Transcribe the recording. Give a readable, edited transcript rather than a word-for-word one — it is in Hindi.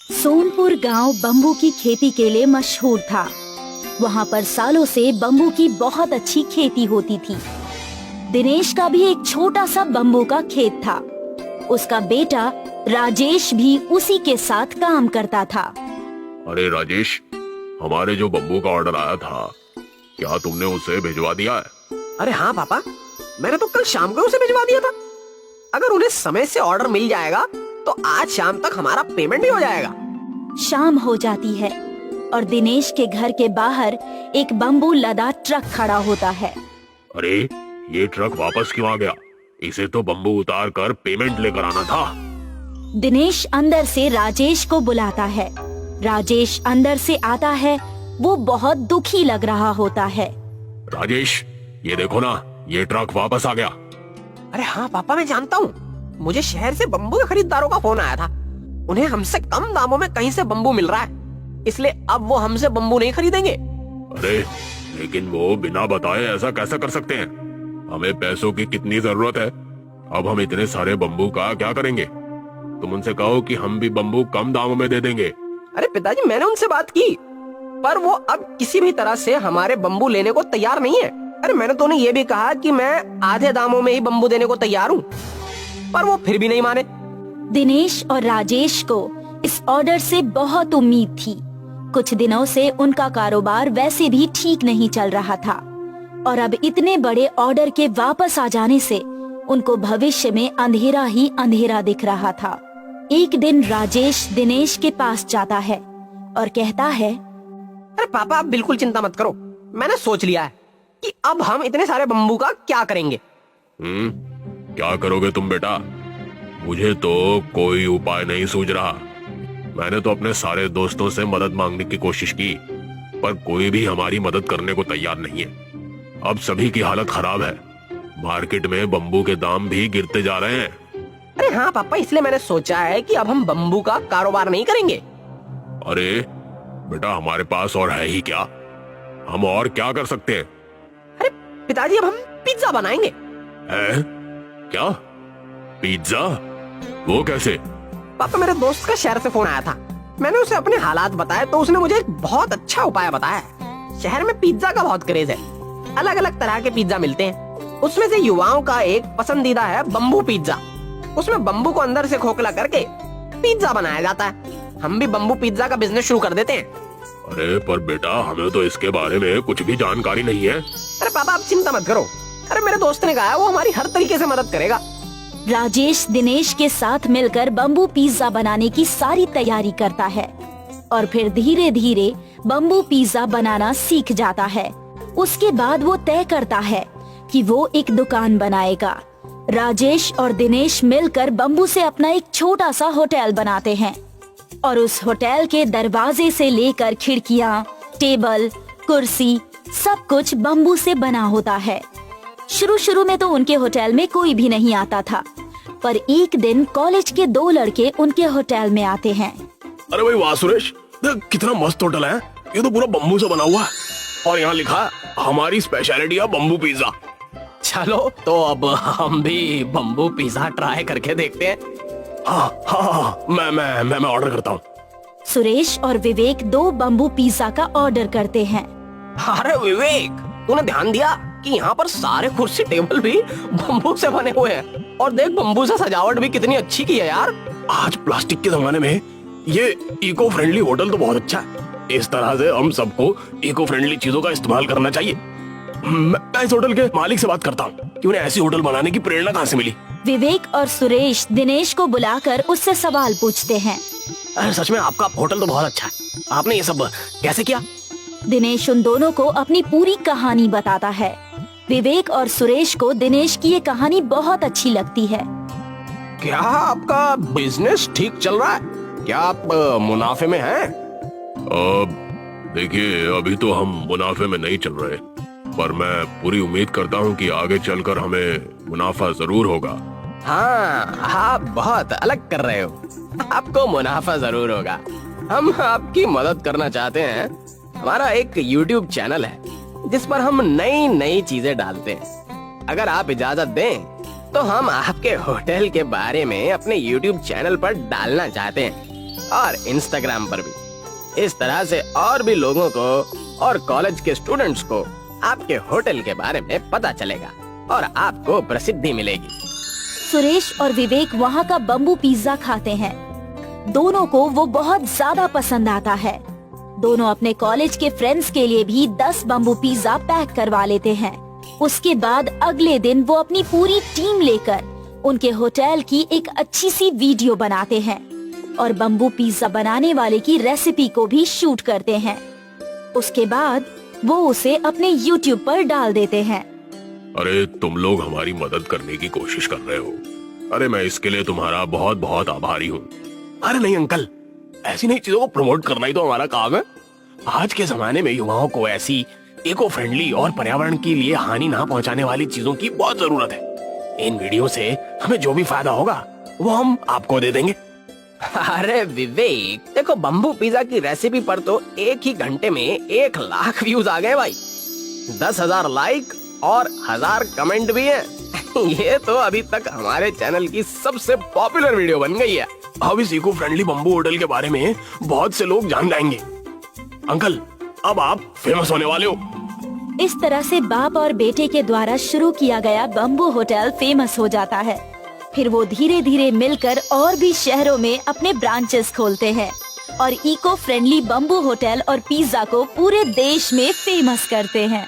सोनपुर गांव बम्बू की खेती के लिए मशहूर था। वहाँ पर सालों से बम्बू की बहुत अच्छी खेती होती थी। दिनेश का भी एक छोटा सा बम्बू का खेत था। उसका बेटा राजेश भी उसी के साथ काम करता था। अरे राजेश, हमारे जो बम्बू का ऑर्डर आया था, क्या तुमने उसे भिजवा दिया है? अरे हाँ पापा, मैंने तो कल शाम को उसे भिजवा दिया था। अगर उन्हें समय से ऑर्डर मिल जाएगा तो आज शाम तक हमारा पेमेंट भी हो जाएगा। शाम हो जाती है और दिनेश के घर के बाहर एक बम्बू लदा ट्रक खड़ा होता है। अरे ये ट्रक वापस क्यों आ गया? इसे तो बम्बू उतार कर पेमेंट लेकर आना था। दिनेश अंदर से राजेश को बुलाता है। राजेश अंदर से आता है। वो बहुत दुखी लग रहा होता है। राजेश, ये देखो ना, ये ट्रक वापस आ गया। अरे हाँ पापा, मैं जानता हूँ। मुझे शहर से बम्बू के खरीदारों का फोन आया था। उन्हें हमसे कम दामों में कहीं से बम्बू मिल रहा है, इसलिए अब वो हमसे बम्बू नहीं खरीदेंगे। अरे लेकिन वो बिना बताए ऐसा कैसे कर सकते हैं? हमें पैसों की कितनी जरूरत है। अब हम इतने सारे बम्बू का क्या करेंगे? तुम उनसे कहो कि हम भी बम्बू कम दामों में दे देंगे। अरे पिताजी, मैंने उनसे बात की, पर वो अब किसी भी तरह से हमारे बम्बू लेने को तैयार नहीं है। अरे मैंने तो उन्हें ये भी कहा कि मैं आधे दामों में ही बम्बू देने को तैयार हूँ, पर वो फिर भी नहीं माने। दिनेश और राजेश को इस ऑर्डर से बहुत उम्मीद थी। कुछ दिनों से उनका कारोबार वैसे भी ठीक नहीं चल रहा था और अब इतने बड़े ऑर्डर के वापस आ जाने से उनको भविष्य में अंधेरा ही अंधेरा दिख रहा था। एक दिन राजेश दिनेश के पास जाता है और कहता है, अरे पापा, आप बिल्कुल चिंता मत करो। मैंने सोच लिया है कि अब हम इतने सारे बम्बू का क्या करेंगे। क्या करोगे तुम बेटा? मुझे तो कोई उपाय नहीं सूझ रहा। मैंने तो अपने सारे दोस्तों से मदद मांगने की कोशिश की, पर कोई भी हमारी मदद करने को तैयार नहीं है। अब सभी की हालत खराब है। मार्केट में बम्बू के दाम भी गिरते जा रहे हैं। अरे हाँ पापा, इसलिए मैंने सोचा है कि अब हम बम्बू का कारोबार नहीं करेंगे। अरे बेटा, हमारे पास और है ही क्या? हम और क्या कर सकते हैं? अरे पिताजी, अब हम पिज्जा बनाएंगे। है? क्या? पिज्जा? वो कैसे? पापा, मेरे दोस्त का शहर से फोन आया था। मैंने उसे अपने हालात बताए तो उसने मुझे एक बहुत अच्छा उपाय बताया। शहर में पिज्जा का बहुत क्रेज है। अलग अलग तरह के पिज्जा मिलते हैं। उसमें से युवाओं का एक पसंदीदा है बम्बू पिज्जा। उसमें बम्बू को अंदर से खोखला करके पिज्जा बनाया जाता है। हम भी बम्बू पिज्जा का बिजनेस शुरू कर देते हैं। अरे पर बेटा, हमें तो इसके बारे में कुछ भी जानकारी नहीं है। अरे पापा, आप चिंता मत करो। अरे मेरे दोस्त ने कहा वो हमारी हर तरीके से मदद करेगा। राजेश दिनेश के साथ मिलकर बम्बू पिज्जा बनाने की सारी तैयारी करता है और फिर धीरे धीरे बम्बू पिज्जा बनाना सीख जाता है। उसके बाद वो तय करता है कि वो एक दुकान बनाएगा। राजेश और दिनेश मिलकर बम्बू से अपना एक छोटा सा होटल बनाते हैं और उस होटल के दरवाजे से लेकर खिड़कियाँ, टेबल, कुर्सी, सब कुछ बम्बू से बना होता है। शुरू में तो उनके होटल में कोई भी नहीं आता था, पर एक दिन कॉलेज के 2 लड़के उनके होटल में आते हैं। अरे भाई वाह सुरेश, देख कितना मस्त होटल है। ये तो पूरा बम्बू से बना हुआ है और यहाँ लिखा है हमारी स्पेशलिटी है बम्बू पिज्जा। चलो तो अब हम भी बम्बू पिज्जा ट्राई करके देखते हैं। हाँ, मैं ऑर्डर करता हूँ। सुरेश और विवेक 2 बम्बू पिज्जा का ऑर्डर करते हैं। अरे विवेक, तूने ध्यान दिया कि यहाँ पर सारे कुर्सी टेबल भी बम्बू से बने हुए हैं और देख बम्बू से सजावट भी कितनी अच्छी की है यार। आज प्लास्टिक के जमाने में ये इको फ्रेंडली होटल तो बहुत अच्छा है। इस तरह से हम सबको इको फ्रेंडली चीजों का इस्तेमाल करना चाहिए। मैं इस होटल के मालिक से बात करता हूँ कि उन्हें ऐसी होटल बनाने की प्रेरणा कहाँ से मिली। विवेक और सुरेश दिनेश को बुलाकर उससे सवाल पूछते हैं। अरे सच में आपका होटल तो बहुत अच्छा है। आपने ये सब कैसे किया? दिनेश उन दोनों को अपनी पूरी कहानी बताता है। विवेक और सुरेश को दिनेश की ये कहानी बहुत अच्छी लगती है। क्या आपका बिजनेस ठीक चल रहा है? क्या आप मुनाफे में हैं? देखिए, अभी तो हम मुनाफे में नहीं चल रहे, पर मैं पूरी उम्मीद करता हूँ कि आगे चलकर हमें मुनाफा जरूर होगा। हाँ, आप बहुत अलग कर रहे हो। आपको मुनाफा जरूर होगा। हम आपकी मदद करना चाहते हैं। हमारा एक YouTube चैनल है जिस पर हम नई नई चीजें डालते हैं। अगर आप इजाजत दें तो हम आपके होटल के बारे में अपने YouTube चैनल पर डालना चाहते हैं। और इंस्टाग्राम पर भी। इस तरह से और भी लोगों को और कॉलेज के स्टूडेंट्स को आपके होटल के बारे में पता चलेगा और आपको प्रसिद्धि मिलेगी। सुरेश और विवेक वहाँ का बम्बू पिज्जा खाते हैं। दोनों को वो बहुत ज्यादा पसंद आता है। दोनों अपने कॉलेज के फ्रेंड्स के लिए भी 10 बम्बू पिज्जा पैक करवा लेते हैं। उसके बाद अगले दिन वो अपनी पूरी टीम लेकर उनके होटल की एक अच्छी सी वीडियो बनाते हैं और बम्बू पिज्जा बनाने वाले की रेसिपी को भी शूट करते हैं। उसके बाद वो उसे अपने YouTube पर डाल देते हैं। अरे तुम लोग हमारी मदद करने की कोशिश कर रहे हो। अरे मैं इसके लिए तुम्हारा बहुत बहुत आभारी हूँ। अरे नहीं अंकल, ऐसी नई चीजों को प्रमोट करना ही तो हमारा काम है। आज के जमाने में युवाओं को ऐसी इको फ्रेंडली और पर्यावरण के लिए हानि ना पहुंचाने वाली चीजों की बहुत जरूरत है। इन वीडियो से हमें जो भी फायदा होगा वो हम आपको दे देंगे। अरे विवेक, देखो बम्बू पिज्जा की रेसिपी पर तो एक ही घंटे में 1 लाख व्यूज आ गए भाई। 10,000 लाइक और 1000 कमेंट भी हैं। ये तो अभी तक हमारे चैनल की सबसे पॉपुलर वीडियो बन गई है। अब इस इको फ्रेंडली बम्बू होटल के बारे में बहुत से लोग जान जाएंगे। अंकल, अब आप फेमस होने वाले हो। इस तरह से बाप और बेटे के द्वारा शुरू किया गया बम्बू होटल फेमस हो जाता है। फिर वो धीरे धीरे मिलकर और भी शहरों में अपने ब्रांचेस खोलते हैं और इको फ्रेंडली बम्बू होटल और पिज्जा को पूरे देश में फेमस करते हैं।